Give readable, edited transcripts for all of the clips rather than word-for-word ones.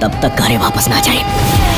तब तक घरे वापस ना जाए।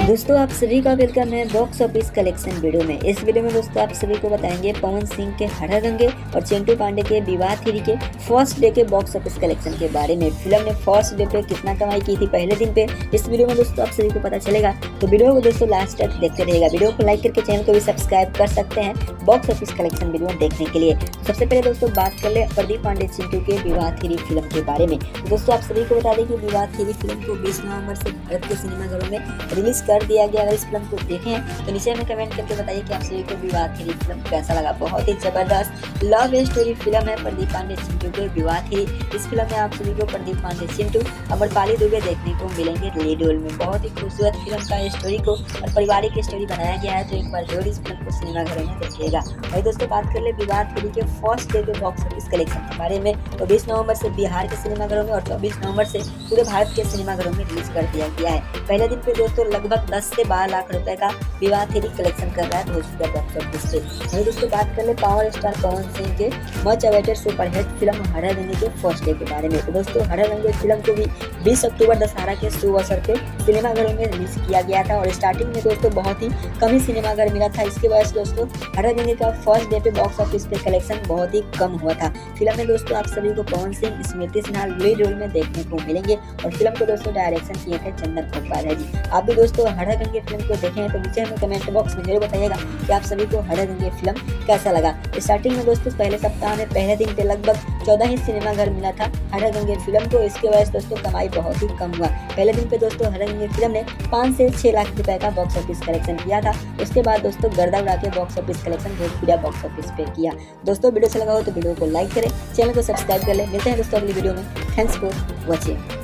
दोस्तों आप सभी का वेलकम है बॉक्स ऑफिस कलेक्शन वीडियो में। इस वीडियो में दोस्तों आप सभी को बताएंगे पवन सिंह के हर हर गंगे और चिंटू पांडे के विवाह 3 के फर्स्ट डे के बॉक्स ऑफिस कलेक्शन के बारे में। फिल्म ने फर्स्ट डे पे कितना कमाई की थी पहले दिन पे, इस वीडियो में दोस्तों आप सभी को पता चलेगा। तो वीडियो को दोस्तों लास्ट तक देखते रहिएगा। वीडियो को लाइक करके चैनल को भी सब्सक्राइब कर सकते हैं बॉक्स ऑफिस कलेक्शन वीडियो देखने के लिए। तो सबसे पहले दोस्तों बात कर ले प्रदीप पांडे चिंटू के विवाह 3 फिल्म के बारे में। दोस्तों आप सभी को बता दें कि विवाह 3 फिल्म को 20 नवंबर से भारत के सिनेमाघरों में रिलीज कर दिया गया। अगर इस फिल्म को देखें तो नीचे में कमेंट करके बताइए कि आप सभी को विवाह 3 फिल्म कैसा लगा। बहुत ही जबरदस्त लव स्टोरी फिल्म है प्रदीप पांडे चिंटू के विवाह 3। इस फिल्म में आप सभी को प्रदीप पांडे चिंटू अमरपाली दुबे देखने को मिलेंगे लीड रोल में। बहुत ही खूबसूरत फिल्म का स्टोरी को और पारिवारिक स्टोरी बनाया गया है, तो एक बार जरूर इस फिल्म को सिनेमाघरों में देखिएगा। वही दोस्तों बात कर ले विवाह 3 के फर्स्ट डे के बॉक्स ऑफिस कलेक्शन के बारे में। तो 20 नवंबर से बिहार के सिनेमाघरों में और 24 नवंबर से पूरे भारत के सिनेमाघरों में रिलीज कर दिया गया है। पहले दिन पे दोस्तों लगभग 10 से 12 लाख रुपए का विवाह 3 कलेक्शन कर रहा है भोजपुरी बॉक्स ऑफिस पे। वही दोस्तों बात कर ले पावर स्टार पवन सिंह के मच अवेटेड सुपरहिट फिल्म हर हर गंगे के फर्स्ट डे के बारे में। तो दोस्तों हर हर गंगे फिल्म को भी 20 अक्टूबर दशहरा के शुभ अवसर पे सिनेमाघरों में रिलीज किया गया था और स्टार्टिंग में दोस्तों बहुत ही कम ही सिनेमाघर मिला था। इसके वजह से दोस्तों हर हर गंगे का फर्स्ट डे पे बॉक्स ऑफिस पे कलेक्शन बहुत ही कम हुआ था। फिल्म में दोस्तों आप सभी को पवन सिंह स्मृति सिन्हा लीड रोल में देखने को मिलेंगे और फिल्म को दोस्तों डायरेक्शन किए थे चंदन उपाध्याय जी। आप भी दोस्तों हर हर गंगे फिल्म को देखें तो नीचे में कमेंट बॉक्स में जरूर बताइएगा कि आप सभी को हर हर गंगे फिल्म कैसा लगा। स्टार्टिंग में दोस्तों पहले सप्ताह में पहले दिन पे लगभग 14 ही सिनेमाघर मिला था हर हर गंगे फिल्म को। इसके वजह से दोस्तों कमाई बहुत ही कम हुआ। पहले दिन पे दोस्तों हर हर गंगे फिल्म ने 5 से 6 लाख रुपए का बॉक्स ऑफिस कलेक्शन किया था। उसके बाद दोस्तों गर्दा उड़ा के box office collection Bhojpuri box office पे किया। दोस्तों वीडियो अच्छा लगा हो तो वीडियो को लाइक करें, चैनल को सब्सक्राइब कर ले। मिलते हैं दोस्तों अगली वीडियो में। Thanks for watching.